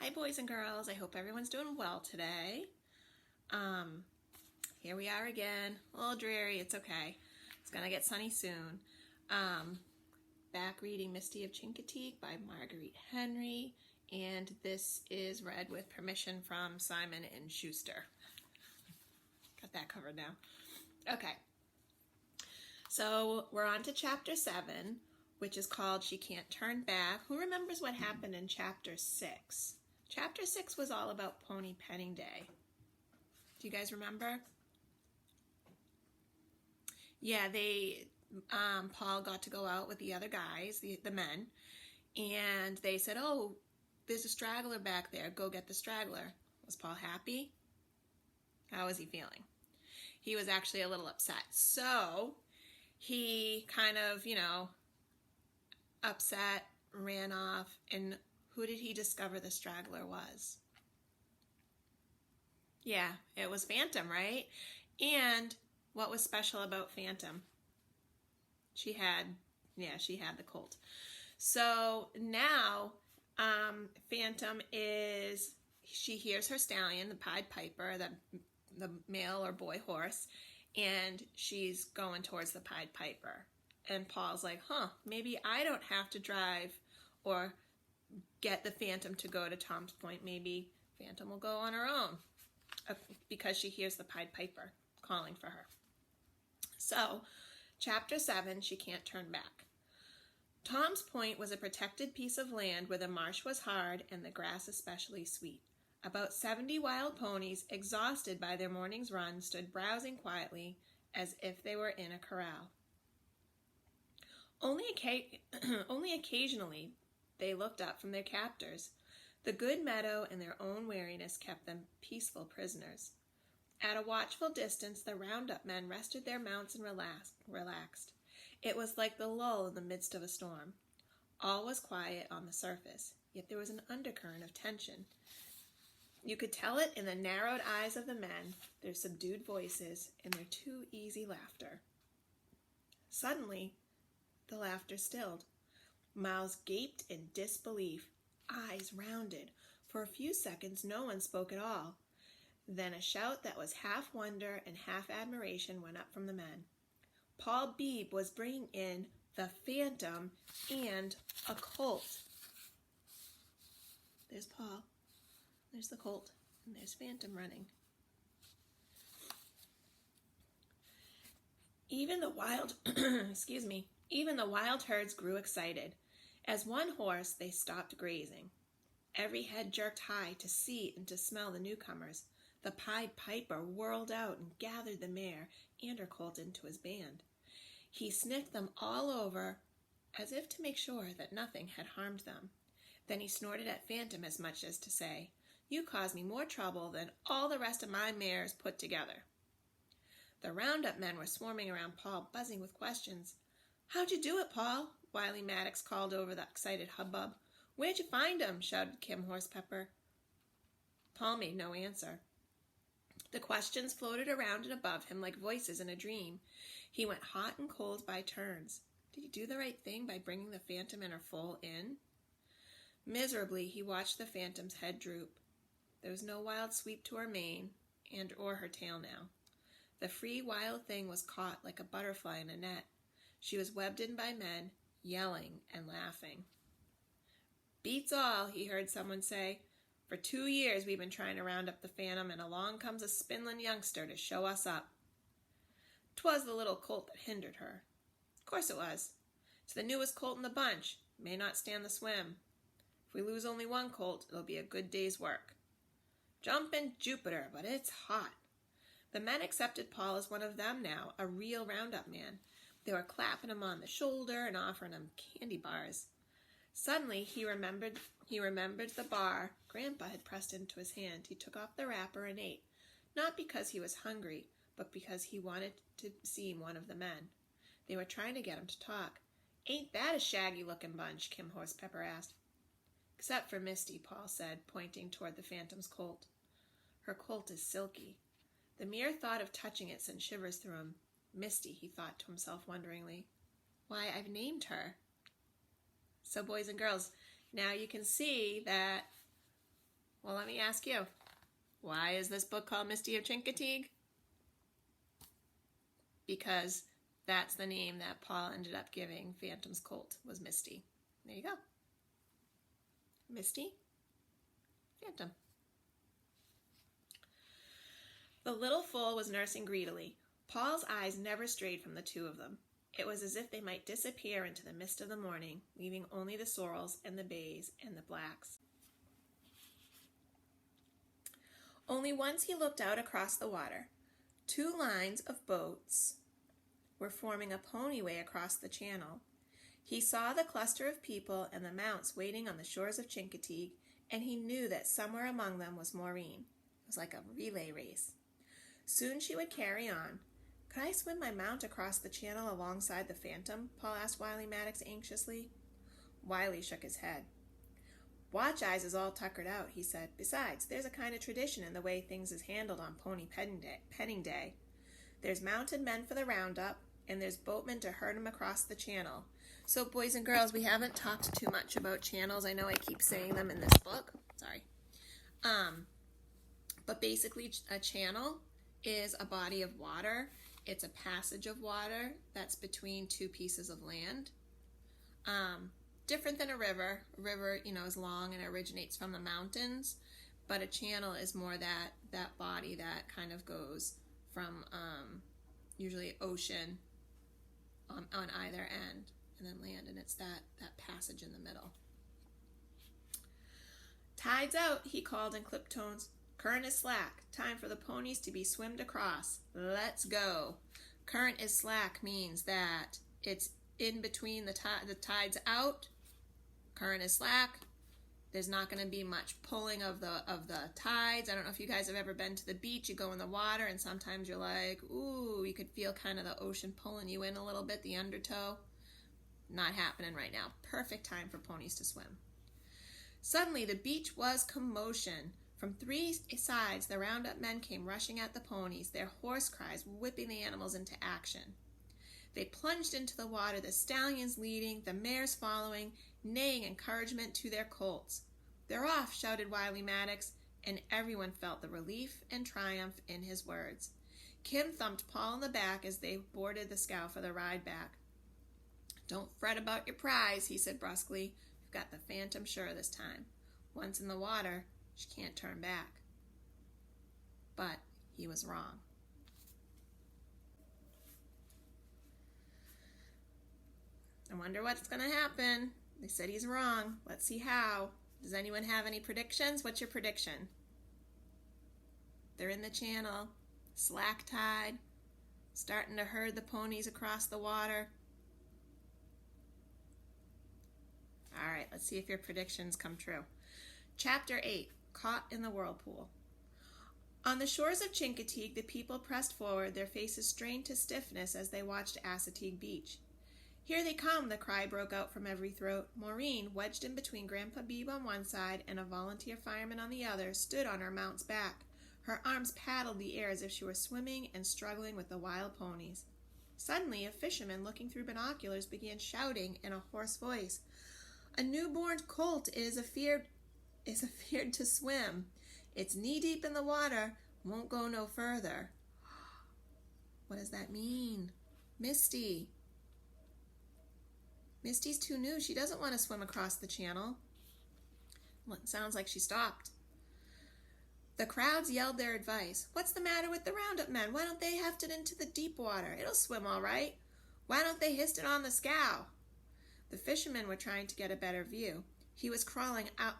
Hi boys and girls, I hope everyone's doing well today. Here we are again, a little dreary, it's okay. It's gonna get sunny soon. Back reading Misty of Chincoteague by Marguerite Henry, and this is read with permission from Simon and Schuster. Got that covered now. Okay, so we're on to chapter 7, which is called She Can't Turn Back. Who remembers what happened in chapter 6? Chapter 6 was all about pony petting day. Do you guys remember? Yeah, Paul got to go out with the other guys, the men, and they said, oh, there's a straggler back there. Go get the straggler. Was Paul happy? How was he feeling? He was actually a little upset. So he kind of, upset, ran off, and who did he discover the straggler was? Yeah, it was Phantom, right? And what was special about Phantom? She had the colt. So now Phantom she hears her stallion, the Pied Piper, the male or boy horse, and she's going towards the Pied Piper. And Paul's like, maybe I don't have to drive or get the Phantom to go to Tom's Point. Maybe Phantom will go on her own because she hears the Pied Piper calling for her. So, chapter 7, She Can't Turn Back. Tom's Point was a protected piece of land where the marsh was hard and the grass especially sweet. About 70 wild ponies, exhausted by their morning's run, stood browsing quietly as if they were in a corral. Only occasionally they looked up from their captors. The good meadow and their own weariness kept them peaceful prisoners. At a watchful distance, the roundup men rested their mounts and relaxed. It was like the lull in the midst of a storm. All was quiet on the surface, yet there was an undercurrent of tension. You could tell it in the narrowed eyes of the men, their subdued voices, and their too easy laughter. Suddenly, the laughter stilled. Mouths gaped in disbelief, eyes rounded. For a few seconds, no one spoke at all. Then a shout that was half wonder and half admiration went up from the men. Paul Beebe was bringing in the Phantom and a colt. There's Paul, there's the colt, and there's Phantom running. Even the wild, even the wild herds grew excited. As one horse, they stopped grazing. Every head jerked high to see and to smell the newcomers. The Pied Piper whirled out and gathered the mare and her colt into his band. He sniffed them all over as if to make sure that nothing had harmed them. Then he snorted at Phantom as much as to say, "You cause me more trouble than all the rest of my mares put together." The roundup men were swarming around Paul, buzzing with questions. "How'd you do it, Paul?" Wiley Maddox called over the excited hubbub. "Where'd you find him?" shouted Kim Horsepepper. Paul made no answer. The questions floated around and above him like voices in a dream. He went hot and cold by turns. Did he do the right thing by bringing the Phantom and her foal in? Miserably, he watched the Phantom's head droop. There was no wild sweep to her mane or her tail now. The free, wild thing was caught like a butterfly in a net. She was webbed in by men, yelling and laughing. "Beats all," he heard someone say. "For 2 years we've been trying to round up the Phantom, and along comes a spindling youngster to show us up." 'Twas the little colt that hindered her. Of course it was. It's the newest colt in the bunch. May not stand the swim. If we lose only one colt, it'll be a good day's work. Jumpin' Jupiter, but it's hot. The men accepted Paul as one of them now, a real roundup man. They were clapping him on the shoulder and offering him candy bars. Suddenly he remembered the bar Grandpa had pressed into his hand. He took off the wrapper and ate, not because he was hungry, but because he wanted to see one of the men. They were trying to get him to talk. "Ain't that a shaggy-looking bunch?" Kim Horsepepper asked. "Except for Misty," Paul said, pointing toward the Phantom's colt. "Her colt is silky." The mere thought of touching it sent shivers through him. Misty, he thought to himself wonderingly. Why, I've named her. So boys and girls, now you can see that Well, let me ask you, why is this book called Misty of Chincoteague? Because that's the name that Paul ended up giving Phantom's colt, was Misty. There you go. Misty, Phantom. The little foal was nursing greedily. Paul's eyes never strayed from the two of them. It was as if they might disappear into the mist of the morning, leaving only the sorrels and the bays and the blacks. Only once he looked out across the water. 2 lines of boats were forming a ponyway across the channel. He saw the cluster of people and the mounts waiting on the shores of Chincoteague, and he knew that somewhere among them was Maureen. It was like a relay race. Soon she would carry on. Could I swim my mount across the channel alongside the Phantom? Paul asked Wiley Maddox anxiously. Wiley shook his head. Watch Eyes is all tuckered out, he said. Besides, there's a kind of tradition in the way things is handled on pony petting day. There's mounted men for the roundup, and there's boatmen to herd 'em across the channel. So, boys and girls, we haven't talked too much about channels. I know I keep saying them in this book. Sorry. But basically, a channel is a body of water. It's a passage of water that's between 2 pieces of land. Different than a river. A river, is long and originates from the mountains, but a channel is more that body that kind of goes from usually ocean on either end, and then land, and it's that passage in the middle. Tide's out, he called in clipped tones. Current is slack. Time for the ponies to be swimmed across. Let's go. Current is slack means that it's in between the tide's out. Current is slack. There's not going to be much pulling of the tides. I don't know if you guys have ever been to the beach. You go in the water and sometimes you're like, ooh, you could feel kind of the ocean pulling you in a little bit, the undertow. Not happening right now. Perfect time for ponies to swim. Suddenly, the beach was commotion. From 3 sides, the roundup men came rushing at the ponies, their hoarse cries whipping the animals into action. They plunged into the water, the stallions leading, the mares following, neighing encouragement to their colts. They're off, shouted Wiley Maddox, and everyone felt the relief and triumph in his words. Kim thumped Paul in the back as they boarded the scow for the ride back. Don't fret about your prize, he said brusquely. We've got the Phantom sure this time. Once in the water, she can't turn back. But he was wrong. I wonder what's going to happen. They said he's wrong. Let's see how. Does anyone have any predictions? What's your prediction? They're in the channel. Slack tide. Starting to herd the ponies across the water. All right, let's see if your predictions come true. Chapter 8, Caught in the Whirlpool. On the shores of Chincoteague, the people pressed forward, their faces strained to stiffness as they watched Assateague Beach. Here they come, the cry broke out from every throat. Maureen, wedged in between Grandpa Beebe on one side and a volunteer fireman on the other, stood on her mount's back. Her arms paddled the air as if she were swimming and struggling with the wild ponies. Suddenly, a fisherman looking through binoculars began shouting in a hoarse voice, "A newborn colt is afeared to swim. It's knee-deep in the water, won't go no further." What does that mean? Misty. Misty's too new. She doesn't want to swim across the channel. Well, it sounds like she stopped. The crowds yelled their advice. What's the matter with the roundup men? Why don't they heft it into the deep water? It'll swim all right. Why don't they hist it on the scow? The fishermen were trying to get a better view. He was crawling out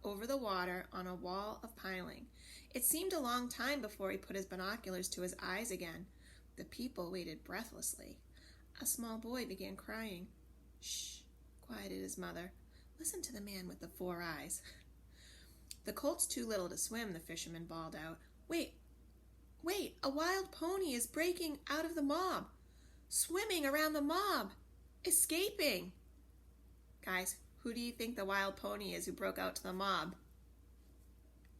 over the water on a wall of piling. It seemed a long time before he put his binoculars to his eyes again. The people waited breathlessly. A small boy began crying. Shh, quieted his mother. Listen to the man with the 4 eyes. The colt's too little to swim, the fisherman bawled out. Wait, a wild pony is breaking out of the mob. Swimming around the mob. Escaping. Guys, who do you think the wild pony is who broke out to the mob?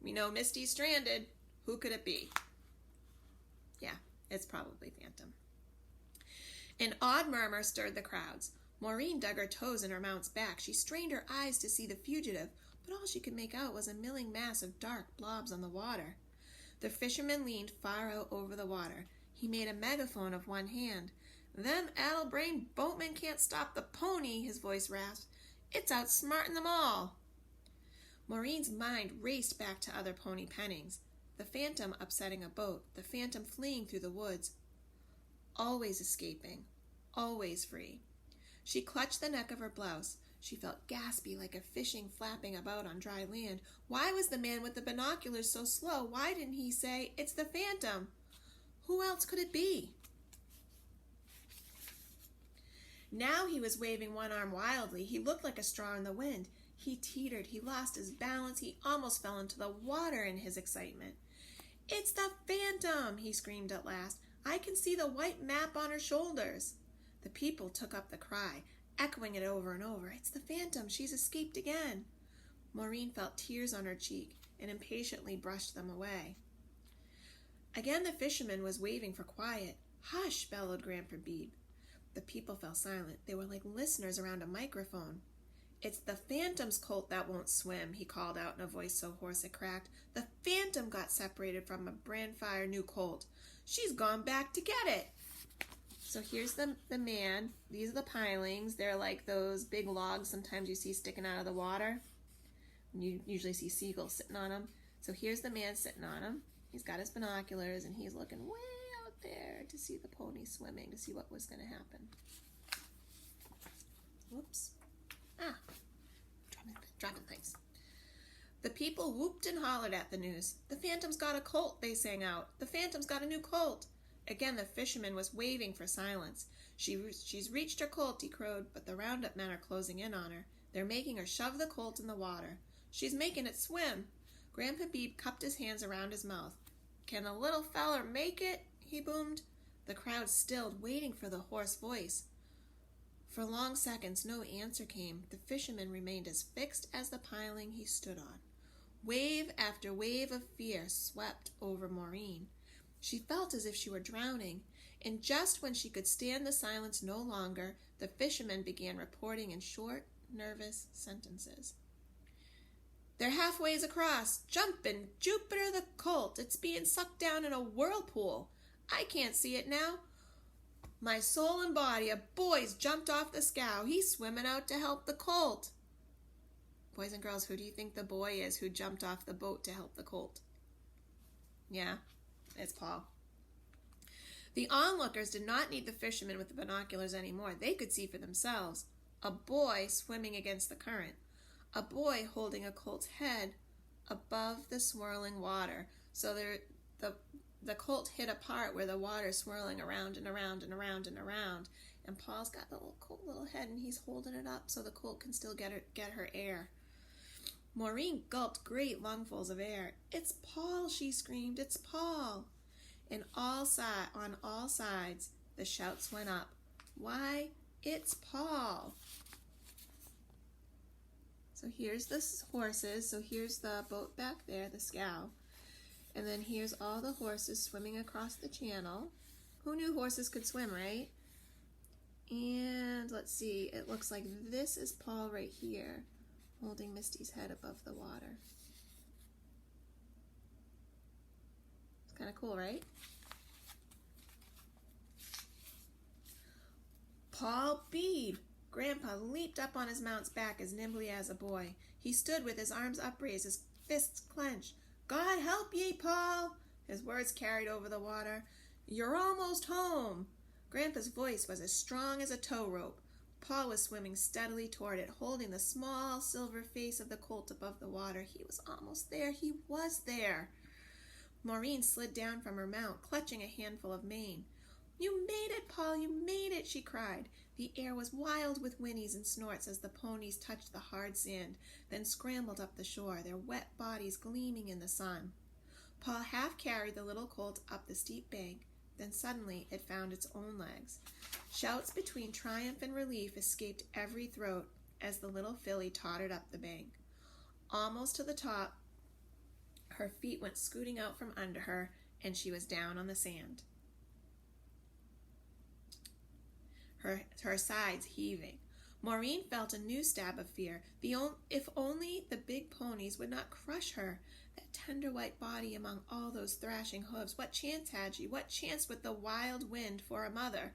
We know Misty's stranded. Who could it be? Yeah, it's probably Phantom. An odd murmur stirred the crowds. Maureen dug her toes in her mount's back. She strained her eyes to see the fugitive. but all she could make out was a milling mass of dark blobs on the water. The fisherman leaned far out over the water. He made a megaphone of one hand. "Them addle-brained boatmen can't stop the pony," his voice rasped. "It's outsmarting them all." Maureen's mind raced back to other pony pennings. The Phantom upsetting a boat, the Phantom fleeing through the woods. Always escaping, always free. She clutched the neck of her blouse. She felt gaspy like a fishing flapping about on dry land. Why was the man with the binoculars so slow? Why didn't he say, "It's the Phantom"? Who else could it be? Now he was waving one arm wildly. He looked like a straw in the wind. He teetered. He lost his balance. He almost fell into the water in his excitement. "It's the Phantom!" he screamed at last. "I can see the white map on her shoulders." The people took up the cry, echoing it over and over. "It's the Phantom! She's escaped again!" Maureen felt tears on her cheek and impatiently brushed them away. Again the fisherman was waving for quiet. "Hush!" bellowed Grandpa Beebe. The people fell silent. They were like listeners around a microphone. "It's the Phantom's colt that won't swim," he called out in a voice so hoarse it cracked. "The Phantom got separated from a brand-fire new colt. She's gone back to get it." So here's the man. These are the pilings. They're like those big logs sometimes you see sticking out of the water. You usually see seagulls sitting on them. So here's the man sitting on them. He's got his binoculars and he's looking way out there to see the pony swimming, to see what was going to happen. Whoops. Dropping things. The people whooped and hollered at the news. "The Phantom's got a colt," they sang out. "The Phantom's got a new colt." Again the fisherman was waving for silence. She's reached her colt," he crowed, "but the roundup men are closing in on her. They're making her shove the colt in the water. She's making it swim." Grandpa Beebe cupped his hands around his mouth. "Can a little feller make it?" he boomed. The crowd stilled, waiting for the hoarse voice. For long seconds no answer came. The fisherman remained as fixed as the piling he stood on. Wave after wave of fear swept over Maureen. She felt as if she were drowning, and just when she could stand the silence no longer, the fisherman began reporting in short, nervous sentences. "They're halfways across. Jumpin', Jupiter the colt. It's being sucked down in a whirlpool. I can't see it now. My soul and body, a boy's jumped off the scow. He's swimming out to help the colt." Boys and girls, who do you think the boy is who jumped off the boat to help the colt? Yeah, it's Paul. The onlookers did not need the fisherman with the binoculars anymore. They could see for themselves. A boy swimming against the current. A boy holding a colt's head above the swirling water. So the colt hit a part where the water's swirling around and around and around and around. And Paul's got the little head and he's holding it up so the colt can still get her air. Maureen gulped great lungfuls of air. "It's Paul," she screamed. "It's Paul." And on all sides, the shouts went up. "Why, it's Paul." So here's the horses. So here's the boat back there, the scow. And then here's all the horses swimming across the channel. Who knew horses could swim, right? And let's see, it looks like this is Paul right here, holding Misty's head above the water. It's kind of cool, right? Paul Beebe! Grandpa leaped up on his mount's back as nimbly as a boy. He stood with his arms upraised, his fists clenched. "God help ye, Paul!" His words carried over the water. "You're almost home." Grandpa's voice was as strong as a tow rope. Paul was swimming steadily toward it, holding the small silver face of the colt above the water. He was almost there. He was there. Maureen slid down from her mount, clutching a handful of mane. "You made it, Paul, you made it," she cried. The air was wild with whinnies and snorts as the ponies touched the hard sand, then scrambled up the shore, their wet bodies gleaming in the sun. Paul half carried the little colt up the steep bank, then suddenly it found its own legs. Shouts between triumph and relief escaped every throat as the little filly tottered up the bank. Almost to the top, her feet went scooting out from under her, and she was down on the sand. Her sides heaving. Maureen felt a new stab of fear. If only the big ponies would not crush her. That tender white body among all those thrashing hooves. What chance had she? What chance with the wild wind for a mother?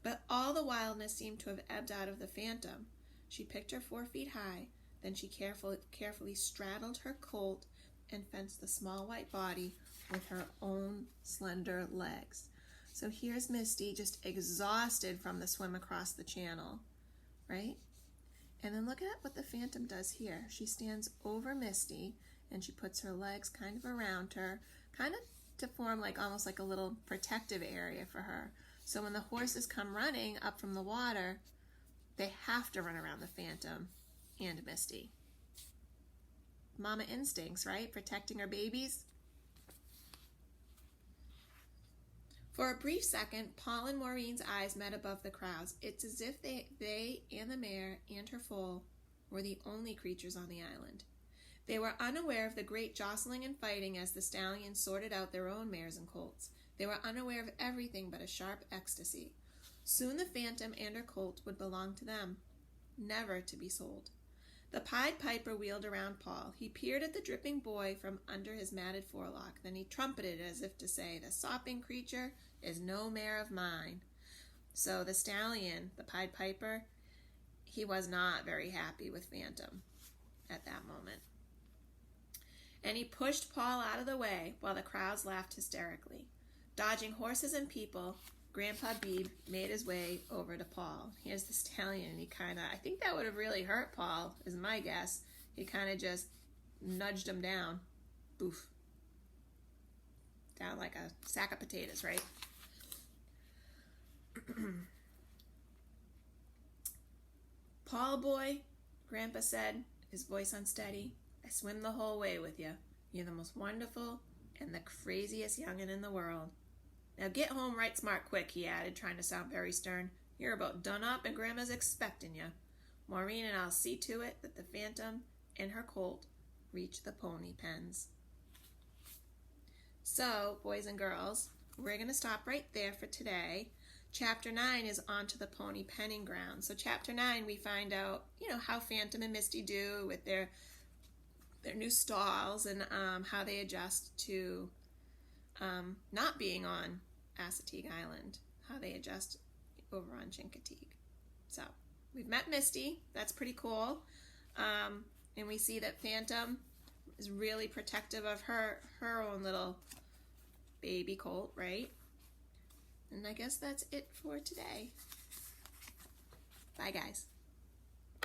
But all the wildness seemed to have ebbed out of the phantom. She picked her 4 feet high. Then she carefully straddled her colt and fenced the small white body with her own slender legs. So here's Misty, just exhausted from the swim across the channel, right? And then look at what the phantom does here. She stands over Misty and she puts her legs kind of around her, kind of to form like almost like a little protective area for her. So when the horses come running up from the water, they have to run around the phantom and Misty. Mama instincts, right? Protecting her babies. For a brief second, Paul and Maureen's eyes met above the crowds. It's as if they and the mare and her foal were the only creatures on the island. They were unaware of the great jostling and fighting as the stallions sorted out their own mares and colts. They were unaware of everything but a sharp ecstasy. Soon the phantom and her colt would belong to them, never to be sold. The Pied Piper wheeled around Paul. He peered at the dripping boy from under his matted forelock. Then he trumpeted as if to say, "The sopping creature is no mare of mine." So the stallion, the Pied Piper, he was not very happy with Phantom at that moment. And he pushed Paul out of the way while the crowds laughed hysterically. Dodging horses and people, Grandpa Beebe made his way over to Paul. Here's the stallion, and he I think that would have really hurt Paul, is my guess. He kind of just nudged him down. Boof. Down like a sack of potatoes, right? "Paul, boy," Grandpa said, his voice unsteady, "I swim the whole way with you. You're the most wonderful and the craziest young'un in the world. Now get home right smart quick," he added, trying to sound very stern. "You're about done up and Grandma's expecting you. Maureen and I'll see to it that the Phantom and her colt reach the pony pens." So, boys and girls, we're going to stop right there for today. Chapter 9 is on to the pony penning ground. So Chapter 9, we find out, how Phantom and Misty do with their new stalls and how they adjust to not being on Assateague Island, how they adjust over on Chincoteague. So we've met Misty. That's pretty cool. And we see that Phantom is really protective of her own little baby colt, right? And I guess that's it for today. Bye, guys.